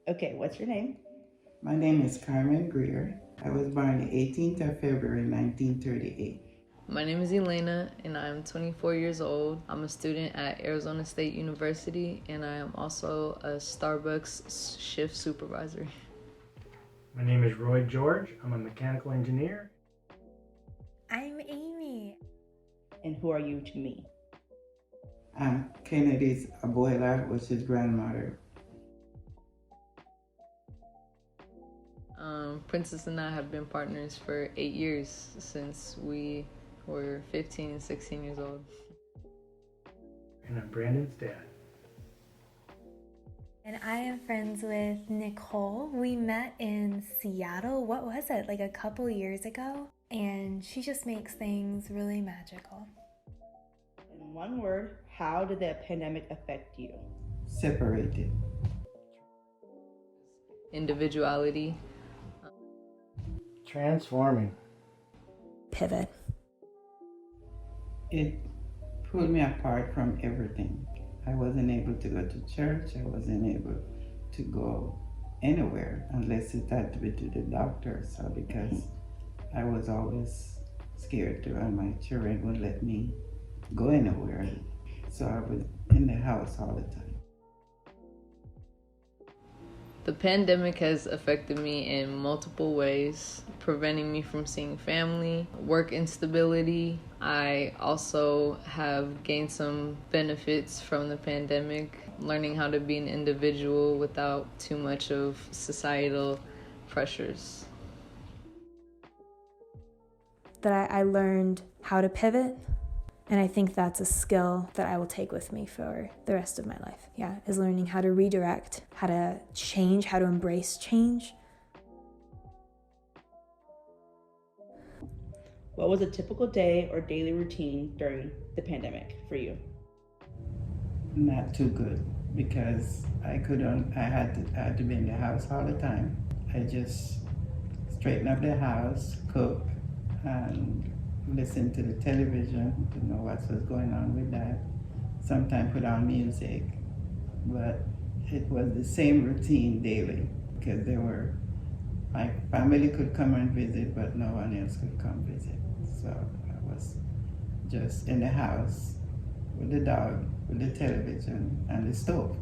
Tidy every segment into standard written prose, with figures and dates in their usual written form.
Okay, what's your name? My name is Carmen Greer. I was born the 18th of February 1938. My name is Elena and I'm 24 years old. I'm a student at Arizona State University and I am also a Starbucks shift supervisor. My name is Roy George. I'm a mechanical engineer. I'm Amy. And who are you to me? I'm Kennedy's abuela, which is grandmother. Princess and I have been partners for 8 years since we were 15 and 16 years old. And I'm Brandon's dad. And I am friends with Nicole. We met in Seattle, what was it, like a couple years ago? And she just makes things really magical. In one word, how did the pandemic affect you? Separated. Individuality. Transforming. Pivot. It pulled me apart from everything. I wasn't able to go to church. I wasn't able to go anywhere unless it had to be to the doctor. So because I was always scared to, and my children would let me go anywhere. So I was in the house all the time. The pandemic has affected me in multiple ways, preventing me from seeing family, work instability. I also have gained some benefits from the pandemic, learning how to be an individual without too much of societal pressures. That I learned how to pivot. And I think that's a skill that I will take with me for the rest of my life. Yeah, is learning how to redirect, how to change, how to embrace change. What was a typical day or daily routine during the pandemic for you? Not too good because I had to be in the house all the time. I just straighten up the house, cook, and listen to the television to know what was going on with that. Sometimes put on music, but it was the same routine daily because my family could come and visit, but no one else could come visit. So I was just in the house with the dog, with the television, and the stove.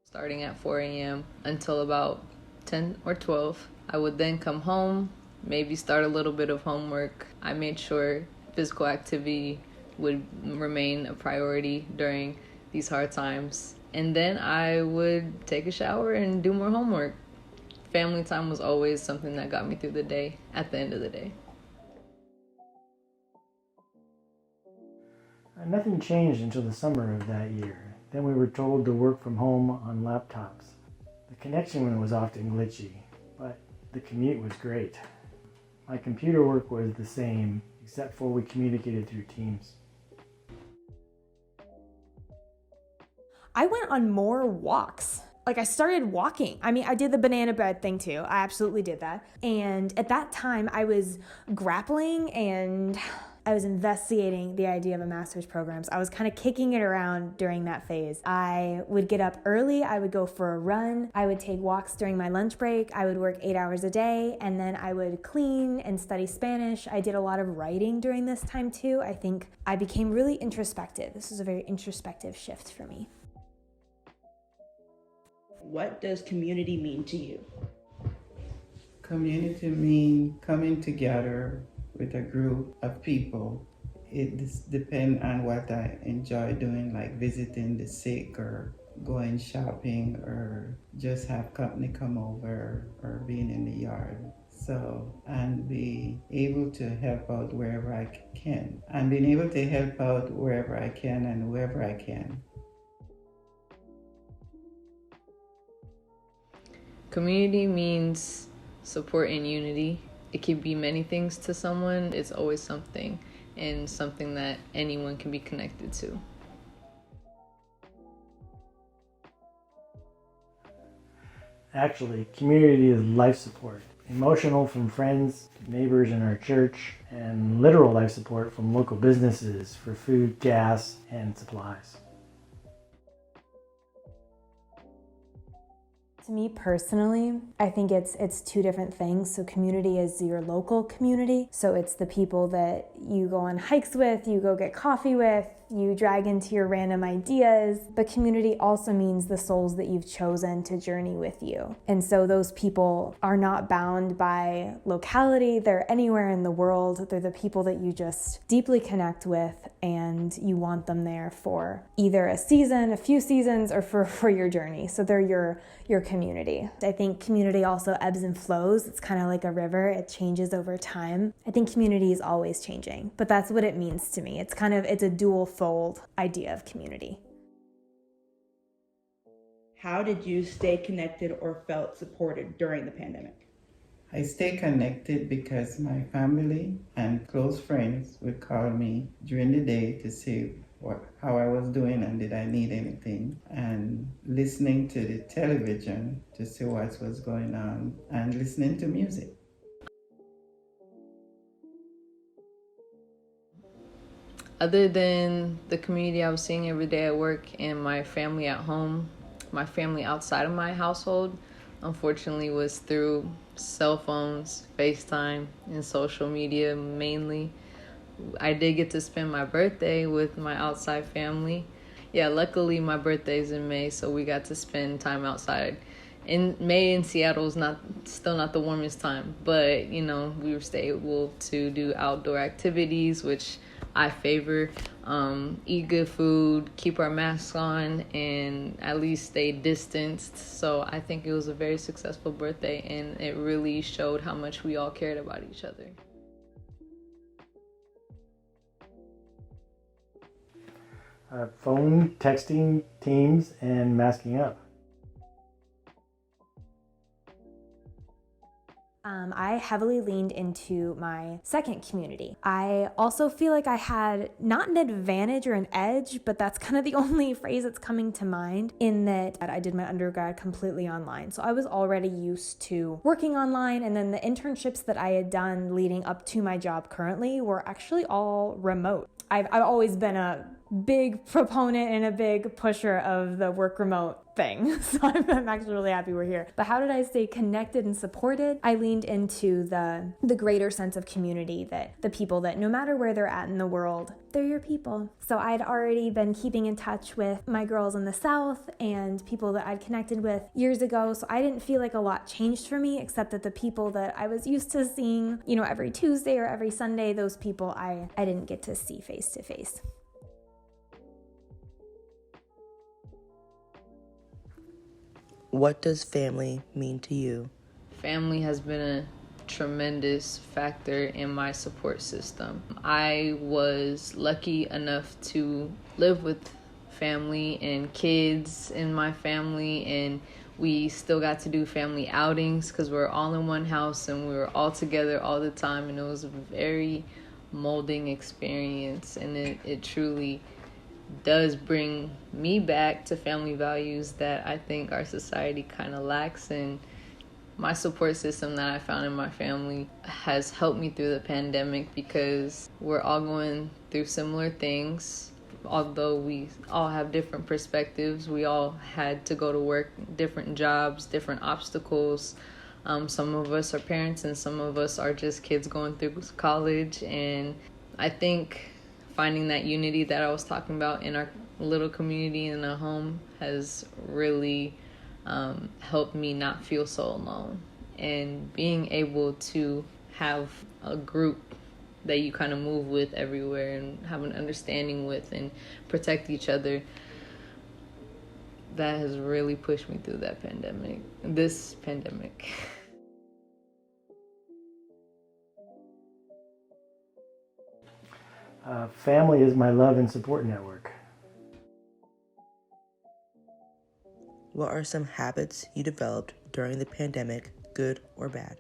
Starting at 4 a.m. until about 10 or 12. I would then come home, maybe start a little bit of homework. I made sure physical activity would remain a priority during these hard times. And then I would take a shower and do more homework. Family time was always something that got me through the day at the end of the day. Nothing changed until the summer of that year. Then we were told to work from home on laptops. The connection was often glitchy, but the commute was great. My computer work was the same, except for we communicated through Teams. I went on more walks. Like I started walking. I mean, I did the banana bread thing too. I absolutely did that. And at that time I was grappling and I was investigating the idea of a master's programs. I was kind of kicking it around during that phase. I would get up early. I would go for a run. I would take walks during my lunch break. I would work 8 hours a day and then I would clean and study Spanish. I did a lot of writing during this time too. I think I became really introspective. This was a very introspective shift for me. What does community mean to you? Community means coming together with a group of people. It depends on what I enjoy doing, like visiting the sick or going shopping or just have company come over or being in the yard. So, and be able to help out wherever I can. And being able to help out wherever I can and whoever I can. Community means support and unity. It can be many things to someone. It's always something, and something that anyone can be connected to. Actually, community is life support. Emotional from friends, neighbors in our church, and literal life support from local businesses for food, gas, and supplies. To me personally, I think it's two different things. So community is your local community. So it's the people that you go on hikes with, you go get coffee with, you drag into your random ideas. But community also means the souls that you've chosen to journey with you. And so those people are not bound by locality. They're anywhere in the world. They're the people that you just deeply connect with, and you want them there for either a season, a few seasons, or for your journey. So they're your community. I think community also ebbs and flows. It's kind of like a river. It changes over time. I think community is always changing, but that's what it means to me. It's a dual fold idea of community. How did you stay connected or felt supported during the pandemic? I stay connected because my family and close friends would call me during the day to see how I was doing and did I need anything, and listening to the television to see what was going on, and listening to music. Other than the community I was seeing every day at work and my family at home, my family outside of my household, unfortunately, was through cell phones, FaceTime, and social media mainly. I did get to spend my birthday with my outside family. Yeah, luckily my birthday's in May, so we got to spend time outside. In May in Seattle is still not the warmest time, but we were still able to do outdoor activities, which I favor. Eat good food, keep our masks on, and at least stay distanced. So I think it was a very successful birthday, and it really showed how much we all cared about each other. Phone, texting, Teams, and masking up. I heavily leaned into my second community. I also feel like I had not an advantage or an edge, but that's kind of the only phrase that's coming to mind, in that I did my undergrad completely online. So I was already used to working online, and then the internships that I had done leading up to my job currently were actually all remote. I've always been a big proponent and a big pusher of the work remote thing. So I'm actually really happy we're here. But how did I stay connected and supported? I leaned into the greater sense of community, that the people that no matter where they're at in the world, they're your people. So I'd already been keeping in touch with my girls in the South and people that I'd connected with years ago. So I didn't feel like a lot changed for me, except that the people that I was used to seeing, every Tuesday or every Sunday, those people I didn't get to see face to face. What does family mean to you? Family has been a tremendous factor in my support system. I was lucky enough to live with family and kids in my family, and we still got to do family outings because we were all in one house and we were all together all the time, and it was a very molding experience, and it truly does bring me back to family values that I think our society kind of lacks. And my support system that I found in my family has helped me through the pandemic, because we're all going through similar things. Although we all have different perspectives, we all had to go to work, different jobs, different obstacles. Some of us are parents and some of us are just kids going through college. And I think finding that unity that I was talking about in our little community in a home has really helped me not feel so alone. And being able to have a group that you kind of move with everywhere and have an understanding with and protect each other, that has really pushed me through this pandemic. Family is my love and support network. What are some habits you developed during the pandemic, good or bad?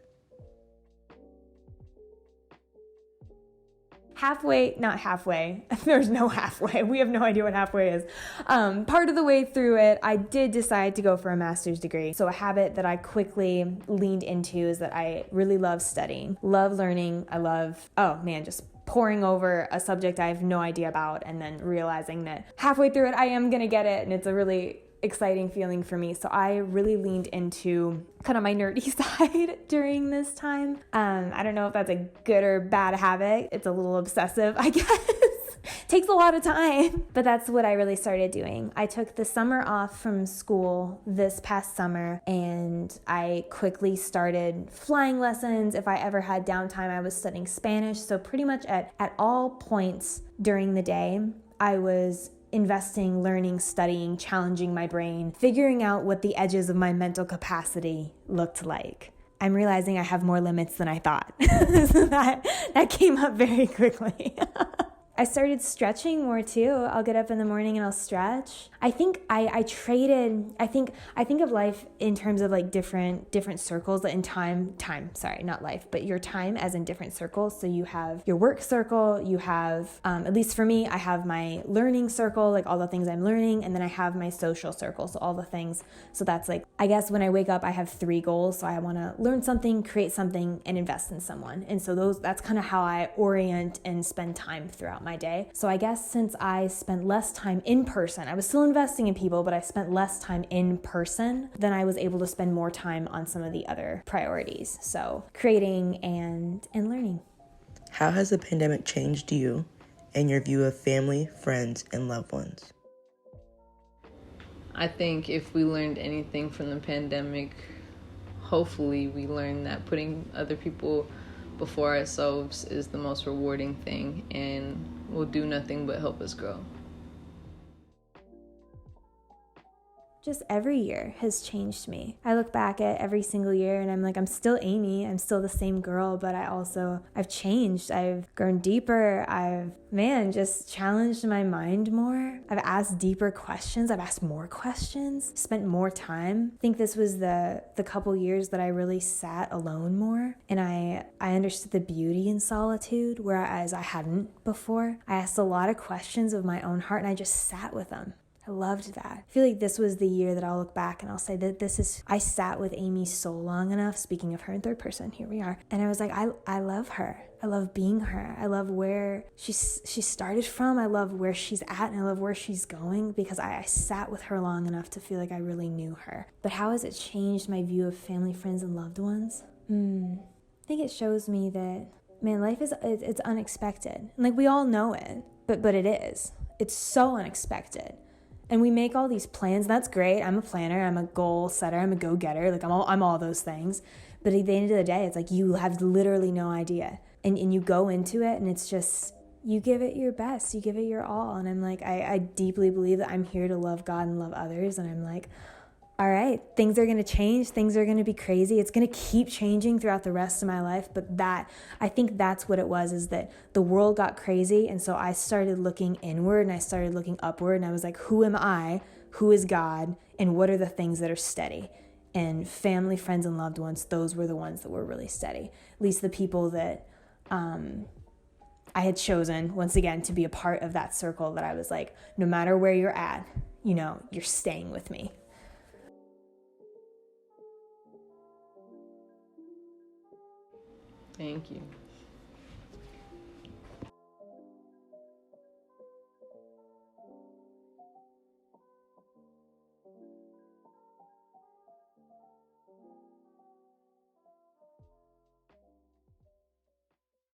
not halfway, there's no halfway. We have no idea what halfway is. Part of the way through it, I did decide to go for a master's degree. So a habit that I quickly leaned into is that I really love studying, love learning. I love, just poring over a subject I have no idea about and then realizing that halfway through it, I am going to get it. And it's a really exciting feeling for me. So I really leaned into kind of my nerdy side during this time. I don't know if that's a good or bad habit. It's a little obsessive, I guess. Takes a lot of time, but that's what I really started doing. I took the summer off from school this past summer and I quickly started flying lessons. If I ever had downtime, I was studying Spanish. So pretty much at all points during the day, I was investing, learning, studying, challenging my brain, figuring out what the edges of my mental capacity looked like. I'm realizing I have more limits than I thought. So that came up very quickly. I started stretching more too. I'll get up in the morning and I'll stretch. I think I traded, I think of life in terms of like different circles in not life, but your time as in different circles. So you have your work circle, you have, at least for me, I have my learning circle, like all the things I'm learning, and then I have my social circle, so all the things. So that's like, I guess when I wake up, I have 3 goals. So I want to learn something, create something, and invest in someone. And so that's kind of how I orient and spend time throughout my day. So I guess since I spent less time in person, I was still investing in people, but I spent less time in person, then I was able to spend more time on some of the other priorities. So creating and learning. How has the pandemic changed you and your view of family, friends, and loved ones? I think if we learned anything from the pandemic, hopefully we learned that putting other people before ourselves is the most rewarding thing and will do nothing but help us grow. Just every year has changed me. I look back at every single year and I'm like, I'm still Amy. I'm still the same girl, but I've changed. I've grown deeper. I've just challenged my mind more. I've asked deeper questions. I've asked more questions, spent more time. I think this was the couple years that I really sat alone more. And I understood the beauty in solitude, whereas I hadn't before. I asked a lot of questions of my own heart and I just sat with them. I loved that. I feel like this was the year that I'll look back and I'll say that I sat with Amy so long enough, speaking of her in third person, here we are. And I was like, I love her. I love being her. I love where she started from. I love where she's at and I love where she's going because I sat with her long enough to feel like I really knew her. But how has it changed my view of family, friends, and loved ones? I think it shows me that, man, life it's unexpected. And like we all know it, but it is. It's so unexpected. And we make all these plans. That's great. I'm a planner. I'm a goal setter. I'm a go-getter. Like I'm all those things. But at the end of the day, it's like you have literally no idea. And you go into it and it's just, you give it your best. You give it your all. And I'm like, I deeply believe that I'm here to love God and love others. And I'm like, all right, things are going to change. Things are going to be crazy. It's going to keep changing throughout the rest of my life. But I think that's what it was, is that the world got crazy. And so I started looking inward and I started looking upward. And I was like, who am I? Who is God? And what are the things that are steady? And family, friends, and loved ones, those were the ones that were really steady. At least the people that I had chosen, once again, to be a part of that circle that I was like, no matter where you're at, you're staying with me. Thank you.